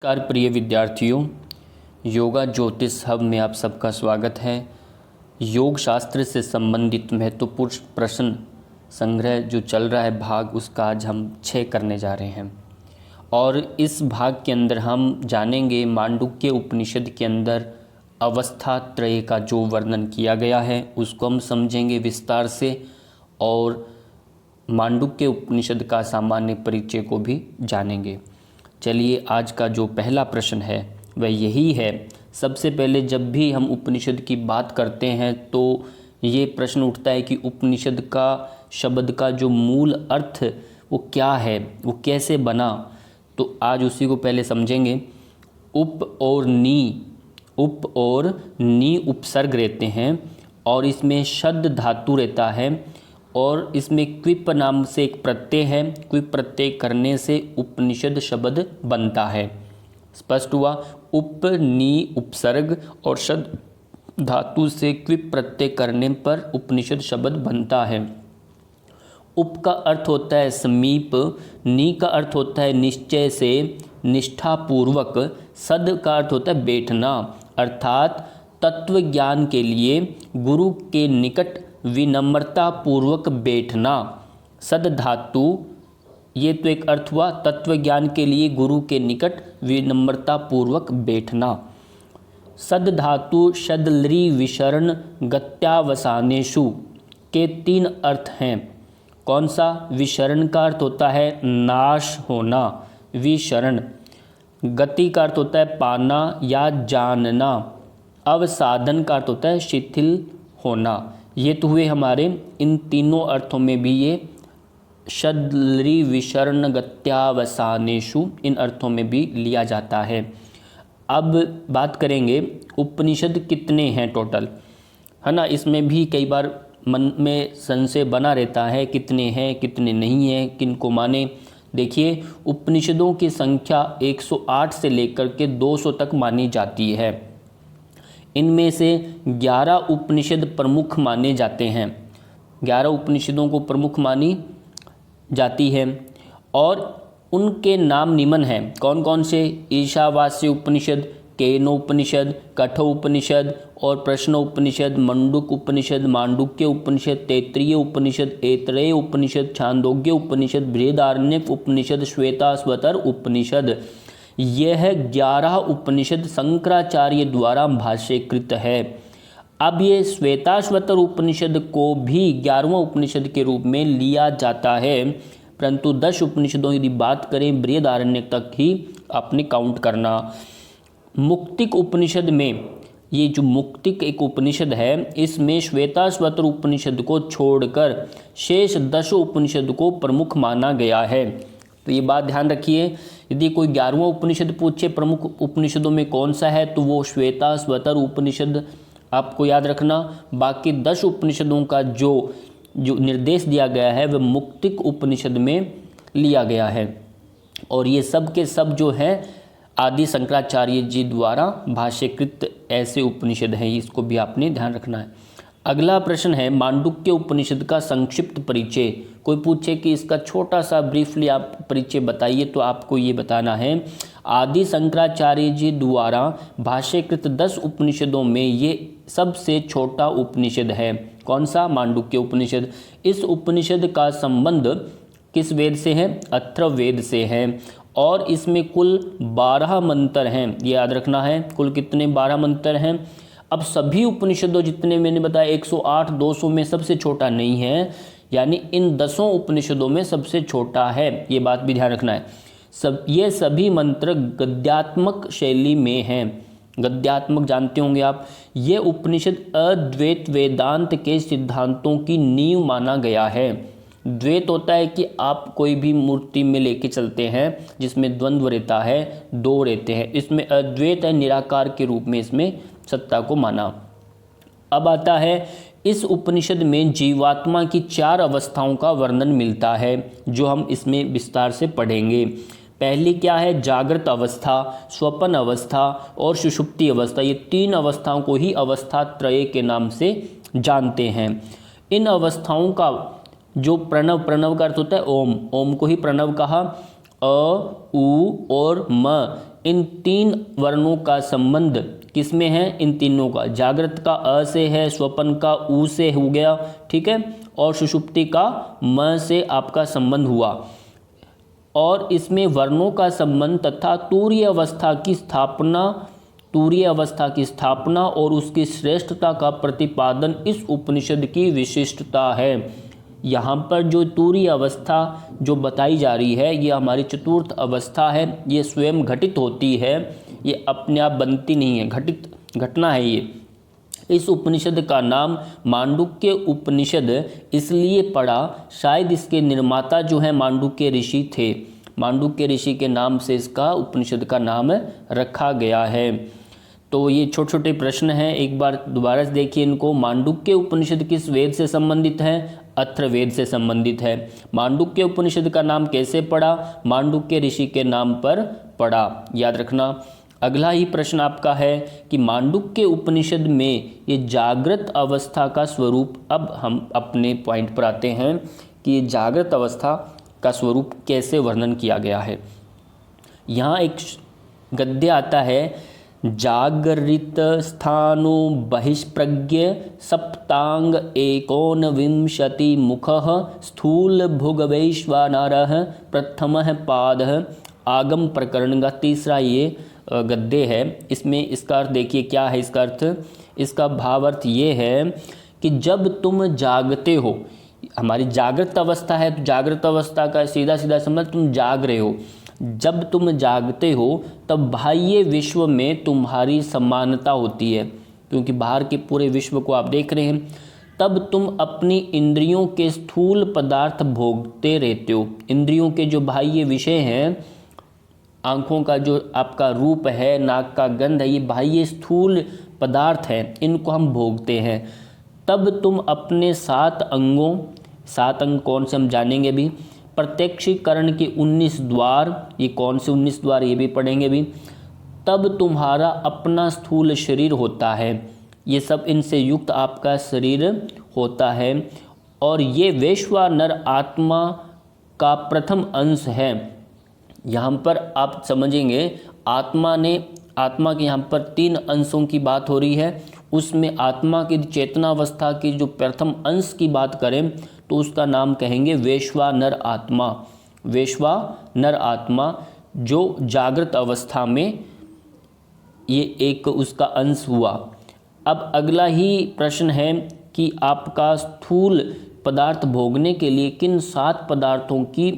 नमस्कार प्रिय विद्यार्थियों, योगा ज्योतिष हब में आप सबका स्वागत है। योग शास्त्र से संबंधित महत्वपूर्ण प्रश्न संग्रह जो चल रहा है भाग, उसका आज हम 6 करने जा रहे हैं। और इस भाग के अंदर हम जानेंगे मांडुक्य उपनिषद के अंदर अवस्था त्रय का जो वर्णन किया गया है उसको हम समझेंगे विस्तार से, और मांडुक्य उपनिषद का सामान्य परिचय को भी जानेंगे। चलिए, आज का जो पहला प्रश्न है वह यही है। सबसे पहले जब भी हम उपनिषद की बात करते हैं तो ये प्रश्न उठता है कि उपनिषद का शब्द का जो मूल अर्थ वो क्या है, वो कैसे बना। तो आज उसी को पहले समझेंगे। उप और नी उपसर्ग रहते हैं और इसमें शब्द धातु रहता है, और इसमें क्विप नाम से एक प्रत्यय है। क्विप प्रत्यय करने से उपनिषद शब्द बनता है। स्पष्ट हुआ। उप नी उपसर्ग और शब्द धातु से क्विप प्रत्यय करने पर उपनिषद शब्द बनता है। उप का अर्थ होता है समीप, नी का अर्थ होता है निश्चय से, निष्ठापूर्वक। सद का अर्थ होता है बैठना, अर्थात तत्व ज्ञान के लिए गुरु के निकट विनम्रता पूर्वक बैठना। सद धातु, ये तो एक अर्थ हुआ, तत्व ज्ञान के लिए गुरु के निकट विनम्रता पूर्वक बैठना। सद धातु शदलरी विशरण गत्यावसानेषु के 3 अर्थ हैं। कौन सा? विशरण का अर्थ होता है नाश होना, विशरण। गति का अर्थ होता है पाना या जानना। अवसादन का अर्थ होता है शिथिल होना। ये तो हुए हमारे इन तीनों अर्थों में भी ये शदलरी विशरण गत्यावसानेषु, इन अर्थों में भी लिया जाता है। अब बात करेंगे उपनिषद कितने हैं टोटल, है ना। इसमें भी कई बार मन में संशय बना रहता है, कितने हैं कितने नहीं हैं, किनको माने। देखिए, उपनिषदों की संख्या 108 से लेकर के 200 तक मानी जाती है। इनमें से 11 उपनिषद प्रमुख माने जाते हैं। 11 उपनिषदों को प्रमुख मानी जाती है और उनके नाम निम्न हैं। कौन कौन से? ईशावास्य उपनिषद, केनोपनिषद, कठोपनिषद और प्रश्नोपनिषद, मंडूक उपनिषद, मांडुक्य उपनिषद, तैत्तिरीय उपनिषद, ऐतरेय उपनिषद, छांदोग्य उपनिषद, बृहदारण्यक उपनिषद, श्वेताश्वतर उपनिषद। यह 11 उपनिषद शंकराचार्य द्वारा भाष्यकृत है। अब ये श्वेताश्वतर उपनिषद को भी 11वां उपनिषद के रूप में लिया जाता है, परंतु 10 उपनिषदों की बात करें बृहदारण्यक तक ही आपने काउंट करना। मुक्तिक उपनिषद में, ये जो मुक्तिक एक उपनिषद है, इसमें श्वेताश्वतर उपनिषद को छोड़कर शेष 10 उपनिषद को प्रमुख माना गया है। तो ये बात ध्यान रखिए, यदि कोई 11वां उपनिषद पूछे प्रमुख उपनिषदों में कौन सा है तो वो श्वेताश्वतर उपनिषद आपको याद रखना। बाकी 10 उपनिषदों का जो निर्देश दिया गया है वह मुक्तिक उपनिषद में लिया गया है, और ये सब के सब जो है आदि शंकराचार्य जी द्वारा भाष्यकृत ऐसे उपनिषद हैं। इसको भी आपने ध्यान रखना है। अगला प्रश्न है मांडुक्य उपनिषद का संक्षिप्त परिचय। कोई पूछे कि इसका छोटा सा ब्रीफली आप परिचय बताइए, तो आपको ये बताना है आदि शंकराचार्य जी द्वारा भाष्यकृत 10 उपनिषदों में ये सबसे छोटा उपनिषद है। कौन सा? मांडुक्य उपनिषद। इस उपनिषद का संबंध किस वेद से है? अथर्ववेद से है, और इसमें कुल 12 मंत्र हैं। ये याद रखना है, कुल कितने? 12 मंत्र हैं। अब सभी उपनिषदों जितने मैंने बताया 108 200 में सबसे छोटा नहीं है, यानी इन 10 उपनिषदों में सबसे छोटा है। ये बात भी ध्यान रखना है। ये सभी मंत्र गद्यात्मक शैली में हैं। गद्यात्मक जानते होंगे आप। ये उपनिषद अद्वैत वेदांत के सिद्धांतों की नींव माना गया है। द्वैत होता है कि आप कोई भी मूर्ति में लेके चलते हैं जिसमें द्वंद्व रहता है, 2 रहते हैं। इसमें अद्वैत है, निराकार के रूप में इसमें सत्ता को माना। अब आता है, इस उपनिषद में जीवात्मा की 4 अवस्थाओं का वर्णन मिलता है, जो हम इसमें विस्तार से पढ़ेंगे। पहली क्या है? जागृत अवस्था, स्वप्न अवस्था और सुषुप्ति अवस्था। ये 3 अवस्थाओं को ही अवस्था त्रय के नाम से जानते हैं। इन अवस्थाओं का जो प्रणव का अर्थ होता है ओम को ही प्रणव कहा। अ, उ और म इन 3 वर्णों का संबंध किसमें है? इन तीनों का, जागृत का अ से है, स्वपन का उ से हो गया, ठीक है, और सुषुप्ति का म से आपका संबंध हुआ। और इसमें वर्णों का संबंध तथा तूर्य अवस्था की स्थापना और उसकी श्रेष्ठता का प्रतिपादन इस उपनिषद की विशिष्टता है। यहाँ पर जो तूर्य अवस्था जो बताई जा रही है, ये हमारी चतुर्थ अवस्था है, ये स्वयं घटित होती है, ये अपने आप बनती नहीं है, घटित घटना है ये। इस उपनिषद का नाम मांडुक्य उपनिषद इसलिए पड़ा, शायद इसके निर्माता जो है मांडुक्य ऋषि थे, मांडुक्य ऋषि के नाम से इसका उपनिषद का नाम रखा गया है। तो ये छोटे छोटे प्रश्न हैं, एक बार दोबारा से देखिए इनको। मांडुक्य उपनिषद किस वेद से संबंधित है? अथर्ववेद से संबंधित है। मांडुक्य उपनिषद का नाम कैसे पड़ा? मांडुक्य ऋषि के नाम पर पड़ा, याद रखना। अगला ही प्रश्न आपका है कि मांडुक्य उपनिषद में ये जागृत अवस्था का स्वरूप, अब हम अपने पॉइंट पर आते हैं कि ये जागृत अवस्था का स्वरूप कैसे वर्णन किया गया है। यहाँ एक गद्य आता है, जागरित स्थानो बहिष्प्रज्ञ सप्तांग 19 मुखः स्थूल भुगवैश्वानरः प्रथमः पादः। आगम प्रकरण का तीसरा ये गद्य है। इसमें इसका अर्थ देखिए क्या है इसका अर्थ। इसका भावार्थ ये है कि जब तुम जागते हो, हमारी जागृत अवस्था है, तो जागृत अवस्था का सीधा सीधा समझ, तुम जाग रहे हो। जब तुम जागते हो तब बाह्य विश्व में तुम्हारी समानता होती है, क्योंकि बाहर के पूरे विश्व को आप देख रहे हैं। तब तुम अपनी इंद्रियों के स्थूल पदार्थ भोगते रहते हो। इंद्रियों के जो बाह्य विषय हैं, आँखों का जो आपका रूप है, नाक का गंध है, ये बाह्य स्थूल पदार्थ हैं, इनको हम भोगते हैं। तब तुम अपने 7 अंगों, 7 अंग कौन से हम जानेंगे भी, प्रत्यक्षीकरण के 19 द्वार, ये कौन से 19 द्वार ये भी पढ़ेंगे भी। तब तुम्हारा अपना स्थूल शरीर होता है, ये सब इनसे युक्त आपका शरीर होता है, और ये वैश्वानर आत्मा का प्रथम अंश है। यहाँ पर आप समझेंगे आत्मा के यहाँ पर 3 अंशों की बात हो रही है। उसमें आत्मा की चेतनावस्था की जो प्रथम अंश की बात करें तो उसका नाम कहेंगे वैश्वानर आत्मा। वैश्वानर आत्मा जो जागृत अवस्था में ये एक उसका अंश हुआ। अब अगला ही प्रश्न है कि आपका स्थूल पदार्थ भोगने के लिए किन 7 पदार्थों की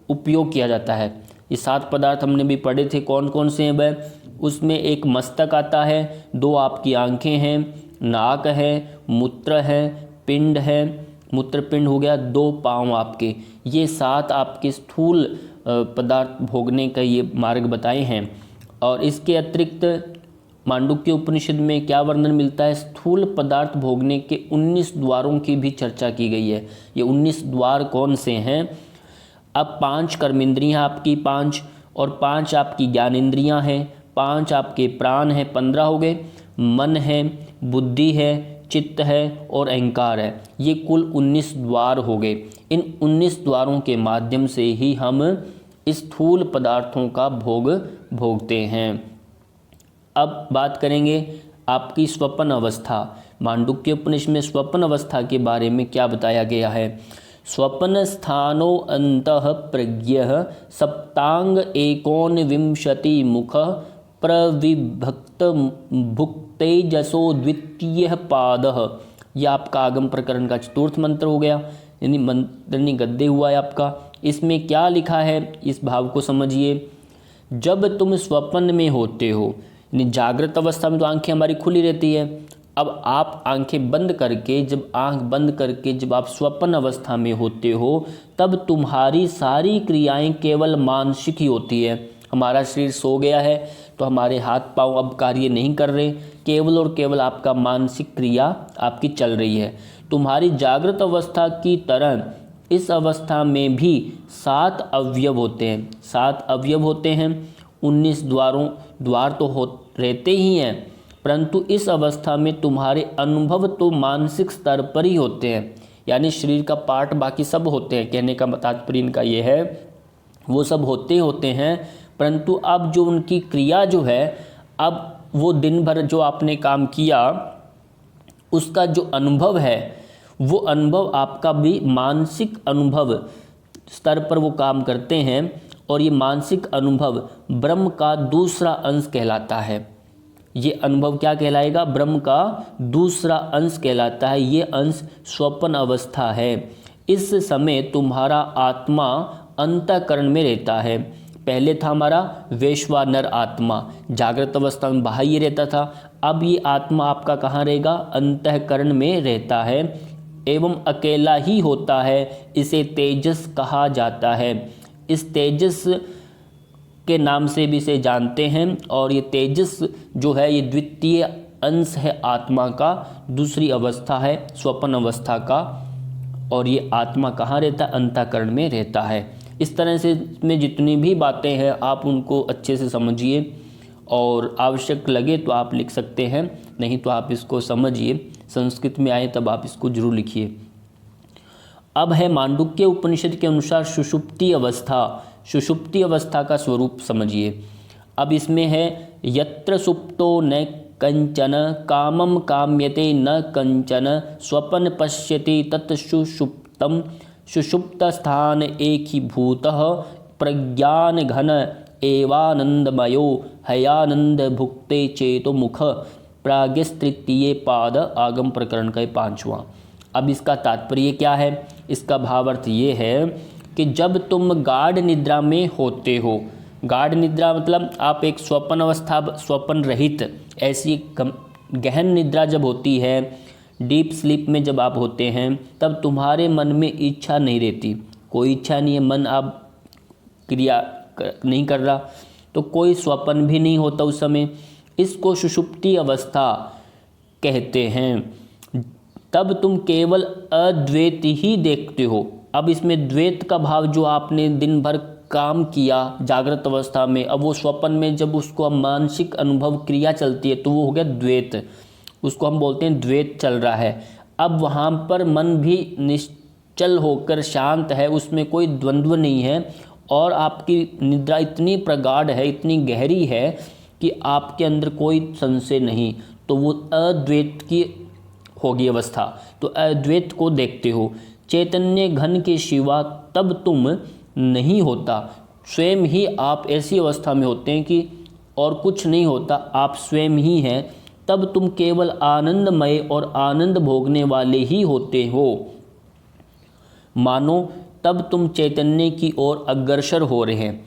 उपयोग किया जाता है। ये 7 पदार्थ हमने भी पढ़े थे, कौन कौन से हैं वह। उसमें एक मस्तक आता है, 2 आपकी आंखें हैं, नाक है, मूत्र है, पिंड है, मूत्रपिंड हो गया, 2 पाँव आपके। ये 7 आपके स्थूल पदार्थ भोगने का ये मार्ग बताए हैं। और इसके अतिरिक्त मांडुक्य उपनिषद में क्या वर्णन मिलता है? स्थूल पदार्थ भोगने के 19 द्वारों की भी चर्चा की गई है। ये 19 द्वार कौन से हैं? अब 5 कर्मेंद्रियाँ आपकी 5, और 5 आपकी ज्ञानेंद्रियाँ हैं, 5 आपके प्राण हैं, 15 हो गए। मन है, बुद्धि है, चित्त है और अहंकार है। ये कुल 19 द्वार हो गए। इन 19 द्वारों के माध्यम से ही हम स्थूल पदार्थों का भोग भोगते हैं। अब बात करेंगे आपकी स्वप्न अवस्था। मांडुक्य उपनिषद में स्वप्न अवस्था के बारे में क्या बताया गया है? स्वप्न स्थानो अंतः प्रज्ञः सप्तांग 19 मुखः प्रविभक्त भुक्तेजसो द्वितीय पादः। यह आपका आगम प्रकरण का 4th मंत्र हो गया, यानी मंत्रनी गद्य हुआ है आपका। इसमें क्या लिखा है इस भाव को समझिए। जब तुम स्वप्न में होते हो, यानी जागृत अवस्था में तो आंखें हमारी खुली रहती है। अब आप आंखें बंद करके, जब आंख बंद करके जब आप स्वप्न अवस्था में होते हो, तब तुम्हारी सारी क्रियाएं केवल मानसिक ही होती है। हमारा शरीर सो गया है तो हमारे हाथ पांव अब कार्य नहीं कर रहे, केवल और केवल आपका मानसिक क्रिया आपकी चल रही है। तुम्हारी जागृत अवस्था की तरह इस अवस्था में भी 7 अवयव होते हैं। 7 अवयव होते हैं। 19 द्वार तो रहते ही हैं, परंतु इस अवस्था में तुम्हारे अनुभव तो मानसिक स्तर पर ही होते हैं। यानी शरीर का पार्ट बाकी सब होते हैं, कहने का तात्पर्य इनका ये है, वो सब होते हैं, परंतु अब जो उनकी क्रिया जो है, अब वो दिन भर जो आपने काम किया उसका जो अनुभव है, वो अनुभव आपका भी मानसिक अनुभव स्तर पर वो काम करते हैं, और ये मानसिक अनुभव ब्रह्म का दूसरा अंश कहलाता है। ये अनुभव क्या कहलाएगा? ब्रह्म का दूसरा अंश कहलाता है। ये अंश स्वप्न अवस्था है। इस समय तुम्हारा आत्मा अंतःकरण में रहता है। पहले था हमारा वैश्वानर आत्मा, जागृत अवस्था में बाह्य रहता था। अब ये आत्मा आपका कहाँ रहेगा? अंतःकरण में रहता है एवं अकेला ही होता है। इसे तेजस कहा जाता है। इस तेजस के नाम से भी इसे जानते हैं, और ये तेजस जो है ये द्वितीय अंश है आत्मा का, दूसरी अवस्था है स्वप्न अवस्था का। और ये आत्मा कहाँ रहता है? अंतःकरण में रहता है। इस तरह से में जितनी भी बातें हैं आप उनको अच्छे से समझिए, और आवश्यक लगे तो आप लिख सकते हैं, नहीं तो आप इसको समझिए। संस्कृत में आए तब आप इसको जरूर लिखिए। अब है मांडुक्य उपनिषद के अनुसार सुषुप्ति अवस्था। सुषुप्ति अवस्था का स्वरूप समझिए। अब इसमें है यत्र सुप्तो न कंचन कामम काम्यते न कंचन स्वपन पश्यति तत् सुषुप्तम सुषुप्त स्थान एकीभूतः प्रज्ञान घन एवानंदमयो हयानंद भुक्ते चेतो मुख प्राज्ञस्तृतीय पाद आगम प्रकरण का 5वां। अब इसका तात्पर्य क्या है? इसका भावार्थ ये है कि जब तुम गाढ़ निद्रा में होते हो, गाढ़ निद्रा मतलब आप एक स्वप्न अवस्था, स्वप्न रहित ऐसी गहन निद्रा जब होती है, डीप स्लीप में जब आप होते हैं, तब तुम्हारे मन में इच्छा नहीं रहती, कोई इच्छा नहीं है, मन आप क्रिया नहीं कर रहा, तो कोई स्वप्न भी नहीं होता उस समय। इसको सुषुप्ति अवस्था कहते हैं। तब तुम केवल अद्वैत ही देखते हो। अब इसमें द्वैत का भाव, जो आपने दिन भर काम किया जागृत अवस्था में, अब वो स्वप्न में जब उसको मानसिक अनुभव क्रिया चलती है तो वो हो गया द्वैत, उसको हम बोलते हैं द्वैत चल रहा है। अब वहाँ पर मन भी निश्चल होकर शांत है, उसमें कोई द्वंद्व नहीं है, और आपकी निद्रा इतनी प्रगाढ़ है, इतनी गहरी है कि आपके अंदर कोई संशय नहीं, तो वो अद्वैत की होगी अवस्था। तो अद्वैत को देखते हो। चैतन्य घन के सिवा तब तुम नहीं होता, स्वयं ही आप ऐसी अवस्था में होते हैं कि और कुछ नहीं होता, आप स्वयं ही हैं। तब तुम केवल आनंदमय और आनंद भोगने वाले ही होते हो। मानो तब तुम चैतन्य की ओर अग्रसर हो रहे हैं।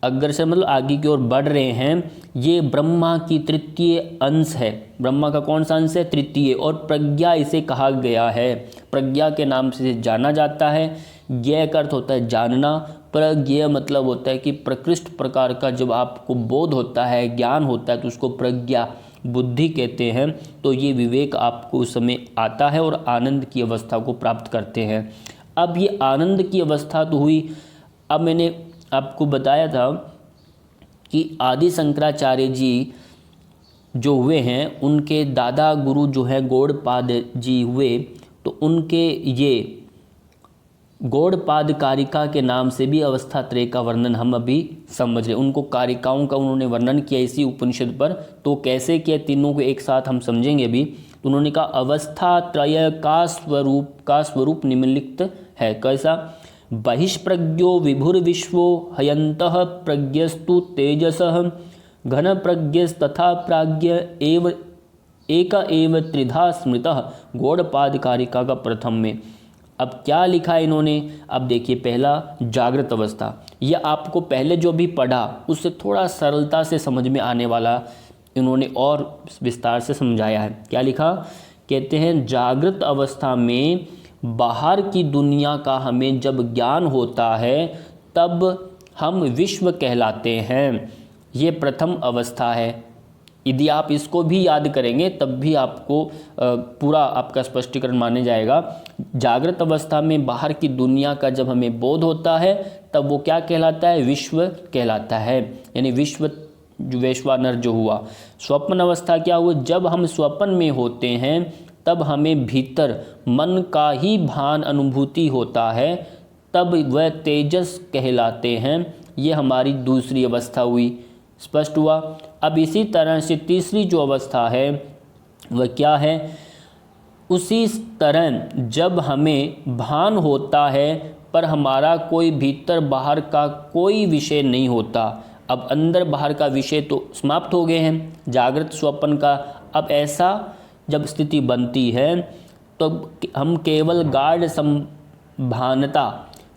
अग्रसर मतलब आगे की ओर बढ़ रहे हैं। ये ब्रह्मा की तृतीय अंश है। ब्रह्मा का कौन सा अंश है? तृतीय। और प्रज्ञा इसे कहा गया है, प्रज्ञा के नाम से जाना जाता है। ज्ञ का अर्थ होता है जानना, प्रज्ञ मतलब होता है कि प्रकृष्ट प्रकार का जब आपको बोध होता है, ज्ञान होता है, तो उसको प्रज्ञा बुद्धि कहते हैं। तो ये विवेक आपको उस समय आता है और आनंद की अवस्था को प्राप्त करते हैं। अब ये आनंद की अवस्था तो हुई। अब मैंने आपको बताया था कि आदि शंकराचार्य जी जो हुए हैं, उनके दादा गुरु जो है गौड़पाद जी हुए, तो उनके ये गौड़पाद कारिका के नाम से भी अवस्था त्रय का वर्णन हम अभी समझ रहे। उनको कारिकाओं का उन्होंने वर्णन किया इसी उपनिषद पर। तो कैसे किया, तीनों को एक साथ हम समझेंगे भी। तो उन्होंने कहा अवस्था त्रय का स्वरूप निम्नलिखित है। कैसा? बहिष्प्रज्ञो विभुर्विश्वो हयन्तः प्रज्ञस्तु तेजसः घन प्रज्ञस्तथा प्राज्ञ एव एक एव त्रिधा स्मृतः। गौड़पाद कारिका का प्रथम में अब क्या लिखा है इन्होंने? अब देखिए, पहला जागृत अवस्था, यह आपको पहले जो भी पढ़ा उससे थोड़ा सरलता से समझ में आने वाला इन्होंने और विस्तार से समझाया है। क्या लिखा? कहते हैं जागृत अवस्था में बाहर की दुनिया का हमें जब ज्ञान होता है तब हम विश्व कहलाते हैं। ये प्रथम अवस्था है। यदि आप इसको भी याद करेंगे तब भी आपको पूरा आपका स्पष्टीकरण माने जाएगा। जागृत अवस्था में बाहर की दुनिया का जब हमें बोध होता है तब वो क्या कहलाता है? विश्व कहलाता है, यानी विश्व वैश्वानर जो हुआ। स्वप्न अवस्था क्या हुआ? जब हम स्वप्न में होते हैं तब हमें भीतर मन का ही भान अनुभूति होता है, तब वह तेजस कहलाते हैं। ये हमारी दूसरी अवस्था हुई। स्पष्ट हुआ। अब इसी तरह से तीसरी जो अवस्था है वह क्या है? उसी तरह जब हमें भान होता है पर हमारा कोई भीतर बाहर का कोई विषय नहीं होता। अब अंदर बाहर का विषय तो समाप्त हो गए हैं, जागृत स्वप्न का। अब ऐसा जब स्थिति बनती है तो हम केवल गाढ़ संभानता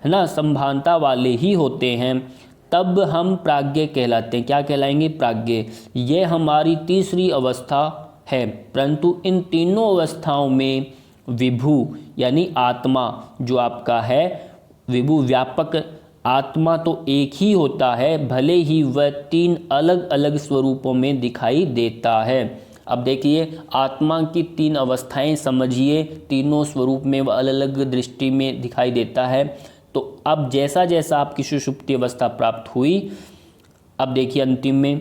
है ना, संभानता वाले ही होते हैं, तब हम प्राज्ञ कहलाते हैं। क्या कहलाएंगे? प्राज्ञ। ये हमारी तीसरी अवस्था है। परंतु इन तीनों अवस्थाओं में विभु यानी आत्मा जो आपका है, विभु व्यापक आत्मा तो एक ही होता है, भले ही वह तीन अलग अलग स्वरूपों में दिखाई देता है। अब देखिए, आत्मा की तीन अवस्थाएं समझिए, तीनों स्वरूप में वह अलग अलग दृष्टि में दिखाई देता है। तो अब जैसा जैसा आपकी सुषुप्ति अवस्था प्राप्त हुई, अब देखिए अंतिम में,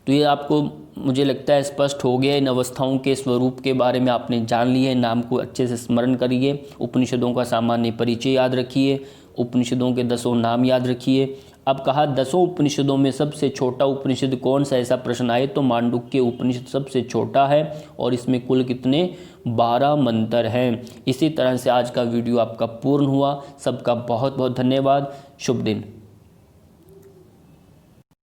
तो ये आपको मुझे लगता है स्पष्ट हो गया। इन अवस्थाओं के स्वरूप के बारे में आपने जान लिए। नाम को अच्छे से स्मरण करिए, उपनिषदों का सामान्य परिचय याद रखिए, उपनिषदों के 10 नाम याद रखिए। अब कहा 10 उपनिषदों में सबसे छोटा उपनिषद कौन सा? ऐसा प्रश्न आए तो मांडुक्य उपनिषद सबसे छोटा है और इसमें कुल कितने? 12 मंत्र हैं। इसी तरह से आज का वीडियो आपका पूर्ण हुआ। सबका बहुत बहुत धन्यवाद। शुभ दिन।